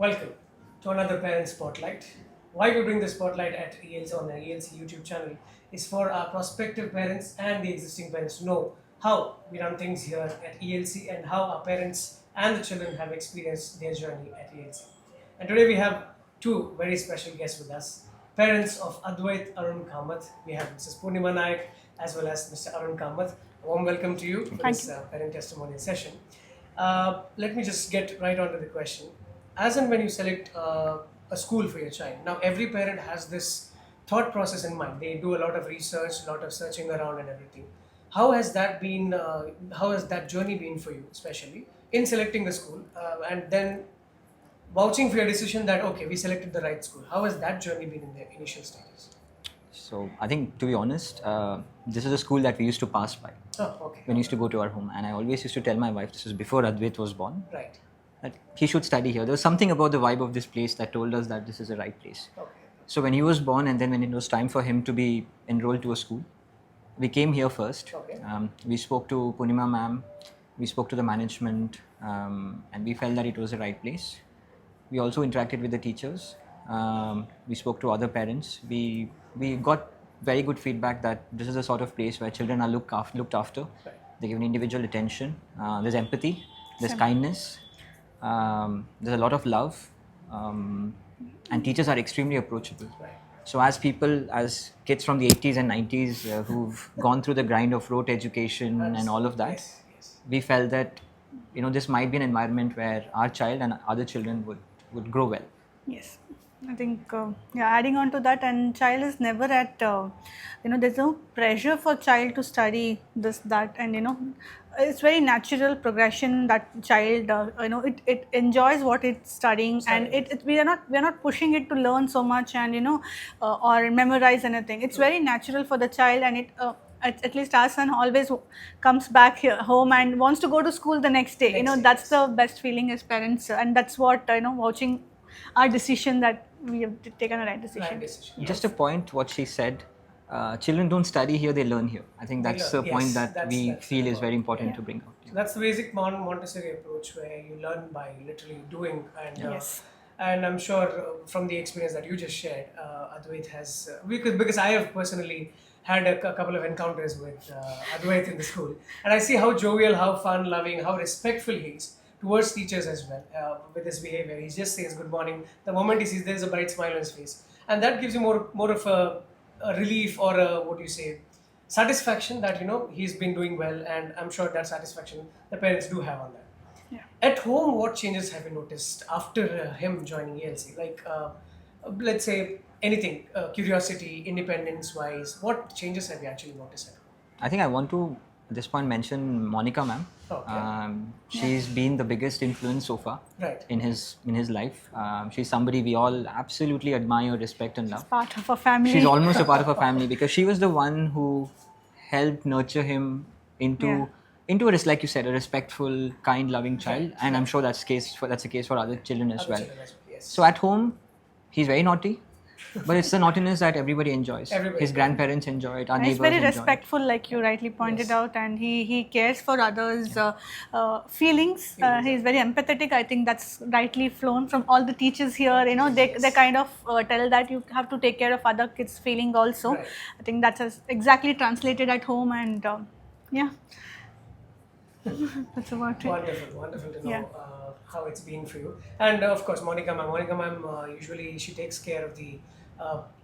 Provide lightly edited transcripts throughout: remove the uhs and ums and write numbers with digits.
Welcome to another Parent Spotlight. Why we bring the spotlight at ELC on the ELC YouTube channel is for our prospective parents and the existing parents to know how we run things here at ELC and how our parents and the children have experienced their journey at ELC. And today we have two very special guests with us, parents of Advaith Arun Kamath. We have Mrs. Poornima Nayak as well as Mr. Arun Kamath. A warm welcome to you for this parent testimonial session. Let me just get right on to the question. As and when you select a school for your child, now every parent has this thought process in mind. They do a lot of research, a lot of searching around and everything. How has that been? How has that journey been for you, especially in selecting the school and then vouching for your decision that okay, we selected the right school? How has that journey been in the initial stages? So I think, to be honest, this is a school that we used to pass by Oh, okay. when we used to go to our home, and I always used to tell my wife, this was before Advaith was born, Right. that he should study here. There was something about the vibe of this place that told us that this is the right place. Okay. So when he was born, and then when it was time for him to be enrolled to a school, we came here first. Okay. We spoke to Poornima ma'am, we spoke to the management, and we felt that it was the right place. We also interacted with the teachers. We spoke to other parents. We got very good feedback that this is the sort of place where children are looked after. Right. They're given individual attention. There's empathy. There's kindness. There's a lot of love. And teachers are extremely approachable. Right. So as kids from the 80s and 90s who've gone through the grind of rote education and all of that, Yes. we felt that this might be an environment where our child and other children would grow well. Yes, I think adding on to that, and child is never at there's no pressure for child to study this that, and it's very natural progression that child it enjoys what it's studying, and we are not pushing it to learn so much and or memorize anything. It's very natural for the child, and it at least our son always comes back home and wants to go to school the next day. That's the best feeling as parents, and that's what vouching our decision that we have taken a right decision. Right decision. Just a point, what she said, children don't study here, they learn here. I think that's the point that we feel is very important to bring out. So that's the basic Montessori approach where you learn by literally doing. And Yes. And I'm sure from the experience that you just shared, Advaith has, because I have personally had a couple of encounters with Advaith in the school, and I see how jovial, how fun loving, how respectful he is towards teachers as well with his behavior. He just says good morning. The moment he sees there's a bright smile on his face, and that gives you more of a relief or satisfaction that he's been doing well, and I'm sure that satisfaction the parents do have on that. Yeah. At home, what changes have you noticed after him joining ELC? Like, let's say anything, curiosity, independence wise, what changes have you actually noticed at home? I think I want to at this point mention Monica ma'am. Okay. She's been the biggest influence so far Right. in his life. She's somebody we all absolutely admire, respect and love. Part of a family. She's almost a part of our family because she was the one who helped nurture him into like you said, a respectful, kind, loving child. And I'm sure that's the case for other children as well. Children as well, yes. So at home, he's very naughty, but it's the naughtiness that everybody enjoys. His grandparents enjoy it, our And he's neighbors very enjoy respectful, like you rightly pointed out, and he cares for others' feelings. He's very empathetic. I think that's rightly flown from all the teachers here. They kind of tell that you have to take care of other kids' feeling also. Right. I think that's exactly translated at home, and that's about it. Wonderful to know Yeah. how it's been for you. And of course, Monica ma'am, usually she takes care of the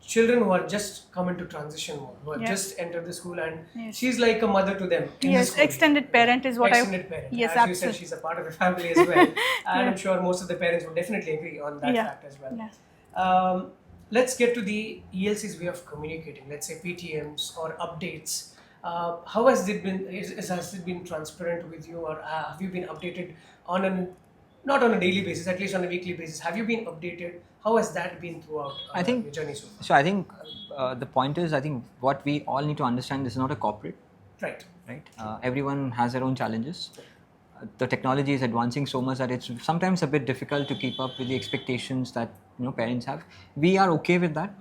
children who are just come into transition mode, who have just entered the school, and she's like a mother to them. In the Yes, school. Extended parent is what Extended parent. Yes, As you said, absolutely. she's a part of the family as well. And I'm sure most of the parents would definitely agree on that fact as well. Yeah. Let's get to the ELC's way of communicating, let's say PTMs or updates. How has it been? Has it been transparent with you, or have you been updated not on a daily basis, at least on a weekly basis? Have you been updated? How has that been throughout your journey so far? So I think the point is, I think what we all need to understand, this is not a corporate, Right. right? Everyone has their own challenges. The technology is advancing so much that it's sometimes a bit difficult to keep up with the expectations that parents have. We are okay with that.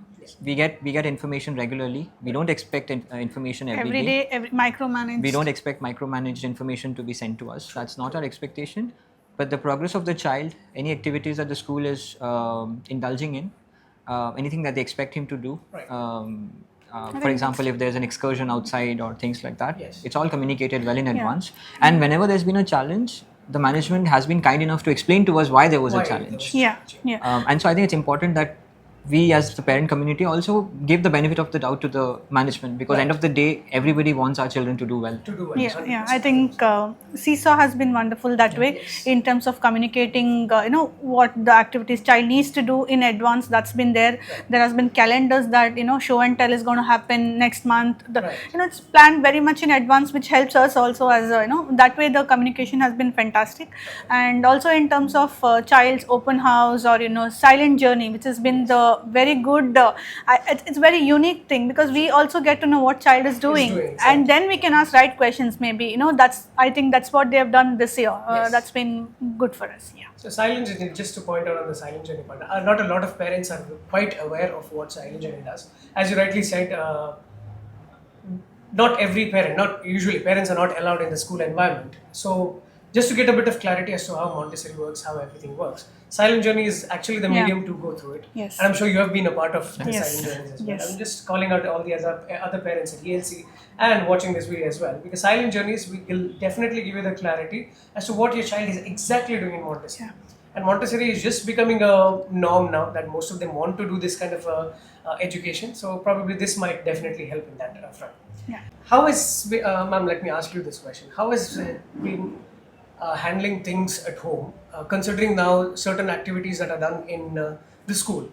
We get information regularly. We don't expect information every day. Every micromanaged. We don't expect micromanaged information to be sent to us. That's not our expectation. but the progress of the child, any activities that the school is indulging in, anything that they expect him to do. Right. For example, if there's an excursion outside or things like that, Yes. it's all communicated well in advance. And whenever there's been a challenge, the management has been kind enough to explain to us why there was Why a there challenge. was a Yeah, challenge. yeah. And so I think it's important that we as the parent community also give the benefit of the doubt to the management, because end of the day, everybody wants our children to do well. To do well. Yeah, 100%. I think Seesaw has been wonderful that way in terms of communicating, what the activities child needs to do in advance. That's been there. There has been calendars that, show and tell is going to happen next month. It's planned very much in advance, which helps us also as, that way the communication has been fantastic. And also in terms of child's open house or, silent journey, which has been the very good, it's very unique thing, because we also get to know what child is doing, exactly. and then we can ask right questions maybe, I think that's what they have done this year. That's been good for us. Yeah. So silent journey, just to point out on the silent journey part, not a lot of parents are quite aware of what silent journey does. As you rightly said, not every parent, not usually parents are not allowed in the school environment. So just to get a bit of clarity as to how Montessori works, how everything works, silent journey is actually the medium to go through it. Yes. And I'm sure you have been a part of the Yes. silent journeys as well. Yes. I'm just calling out all the other parents at ELC and watching this video as well, because silent journeys will definitely give you the clarity as to what your child is exactly doing in Montessori. And Montessori is just becoming a norm now, that most of them want to do this kind of education. So probably this might definitely help in that front. Yeah. How is, ma'am, let me ask you this question. How has been handling things at home, considering now certain activities that are done in the school,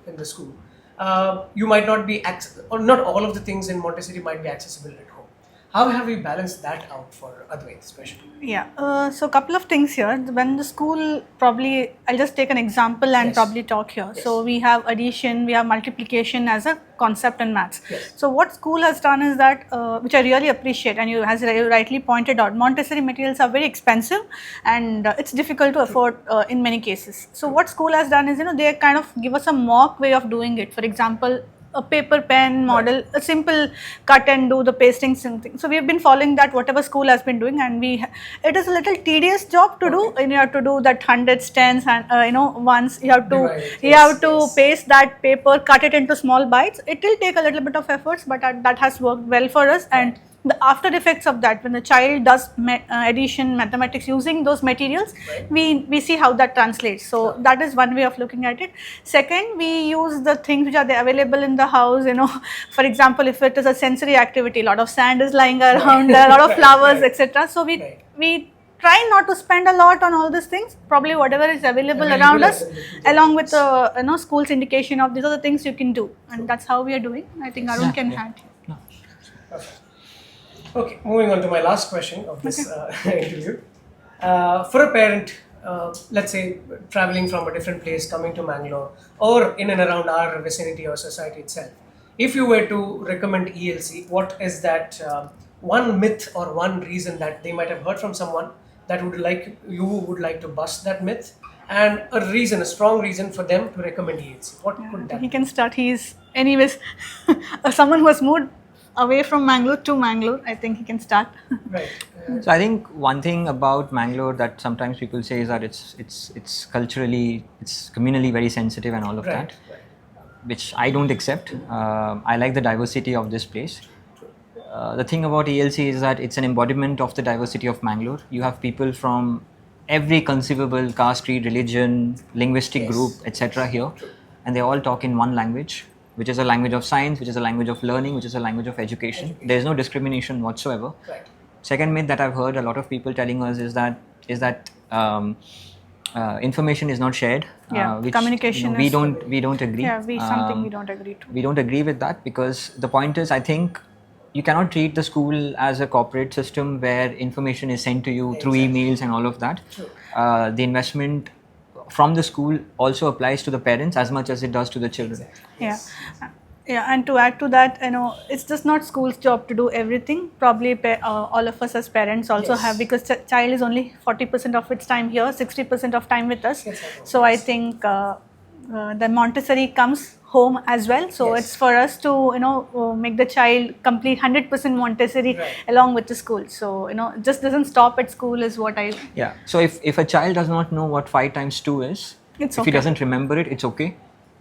you might not be, or not all of the things in Montessori might be accessible at home. How have you balanced that out for Advaith especially? Yeah, so a couple of things here. When the school, probably, I'll just take an example and probably talk here. So we have addition, we have multiplication as a concept in maths. So what school has done is that, which I really appreciate, and as you rightly pointed out, Montessori materials are very expensive and it's difficult to afford in many cases. So what school has done is, they kind of give us a mock way of doing it. For example, a paper pen model, a simple cut and do the pasting something. So we have been following that, whatever school has been doing, and it is a little tedious job to do, and you have to do that hundreds, tens, and once you have to paste that paper, cut it into small bites. It will take a little bit of efforts, but that has worked well for us. And the after effects of that, when the child does addition, mathematics using those materials, we see how that translates. So that is one way of looking at it. Second, we use the things which are available in the house. For example, if it is a sensory activity, a lot of sand is lying around, a lot of flowers, etc. So we try not to spend a lot on all these things. Probably whatever is available around us, along with the school's indication of these are the things you can do, and that's how we are doing. I think Arun can add. Okay, moving on to my last question of this interview. For a parent, let's say traveling from a different place, coming to Mangalore, or in and around our vicinity or society itself, if you were to recommend ELC, what is that one myth or one reason that they might have heard from someone that you would like to bust that myth, and a strong reason for them to recommend ELC? What could that be? He can start. He is, anyways, someone who has moved away from Mangalore to Mangalore. I think he can start. Right. So I think one thing about Mangalore that sometimes people say is that it's culturally, it's communally very sensitive and all of that, which I don't accept. I like the diversity of this place. The thing about ELC is that it's an embodiment of the diversity of Mangalore. You have people from every conceivable caste, creed, religion, linguistic group, etc. here, and they all talk in one language, which is a language of science, which is a language of learning, which is a language of education. There is no discrimination whatsoever. Second myth that I've heard a lot of people telling us is that information is not shared. Which, communication. We don't agree. Yeah, something we don't agree to. We don't agree with that, because the point is, I think you cannot treat the school as a corporate system where information is sent to you through emails and all of that. The investment from the school also applies to the parents as much as it does to the children. Yeah, and to add to that, it's just not school's job to do everything. Probably all of us as parents also have, because child is only 40% of its time here, 60% of time with us. So I think the Montessori comes home as well. So Yes. it's for us to make the child complete 100% Montessori Right. along with the school. So it just doesn't stop at school is what I. Yeah. So if a child does not know what 5 times 2 is, It's if he okay. doesn't remember it, it's okay.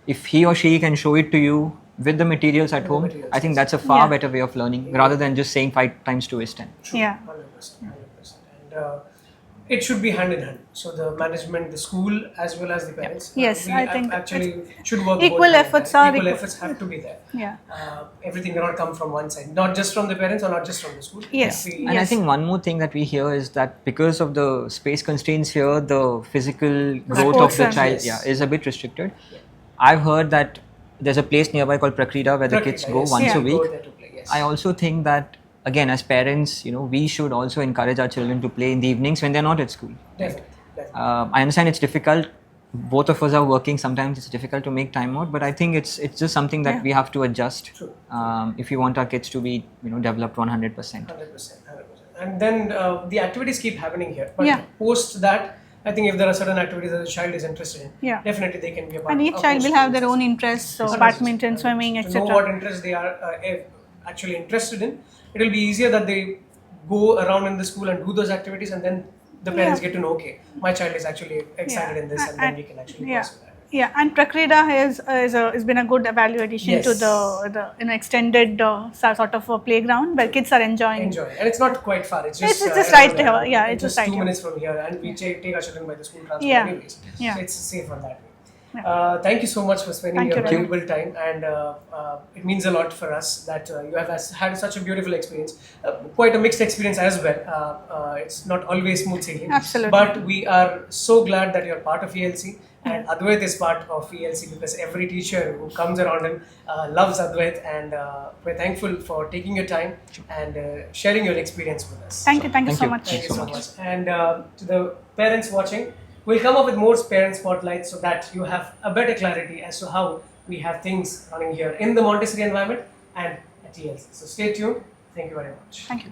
If he or she can show it to you with the materials at the home, materials, I think yes. that's a far Yeah. better way of learning rather than just saying 5 times 2 is 10. True. Yeah. 100%. 100%. And it should be hand in hand. So the management, the school, as well as the parents. Yes, we I think actually should work. equal both hand in efforts hand. are equal equal. efforts have to be there. Yeah. Everything cannot come from one side, not just from the parents or not just from the school. Yes. We- And I Yes. think one more thing that we hear is that because of the space constraints here, the physical growth of Sports the and- child Yes. is a bit restricted. I've heard that there's a place nearby called Prakrida where the kids Prakriti, go yes. once Yeah. a week. Go there to play, yes. I also think that, again, as parents, we should also encourage our children to play in the evenings when they're not at school. Definitely. Definitely. I understand it's difficult. Both of us are working. Sometimes it's difficult to make time out, but I think it's just something that Yeah. we have to adjust True. if we want our kids to be developed 100%. 100%. 100%. And then the activities keep happening here. But Yeah. post that, I think if there are certain activities that the child is interested in, Yeah. definitely they can be a part And each of child those will have their programs. own interests. So 100%. badminton, swimming, To know etc. what interest they are actually interested in, it will be easier that they go around in the school and do those activities, and then the parents Yeah. get to know, okay, my child is actually excited in this, and then we can actually yeah. pursue that. Yeah, and Prakrida has been a good value addition to Yes. the extended sort of a playground where kids are enjoying. Enjoy, and it's not quite far. It's just It's just around right there. there. Yeah, it's just right 2 here. minutes from here, and we take our children by the school transport Yeah. anyways. Yeah. So it's safe on that way. Yeah. Thank you so much for spending Thank your you, Ravi. valuable time, and it means a lot for us that you have had such a beautiful experience, quite a mixed experience as well. It's not always smooth sailing, Absolutely. but we are so glad that you're part of ELC. And Advaith is part of ELC because every teacher who comes around him loves Advaith, and we're thankful for taking your time and sharing your experience with us. Thank you so Thank you. much. Thank you so so much. much. And to the parents watching, we'll come up with more parent spotlights so that you have a better clarity as to how we have things running here in the Montessori environment and at ELC. So stay tuned. Thank you very much. Thank you.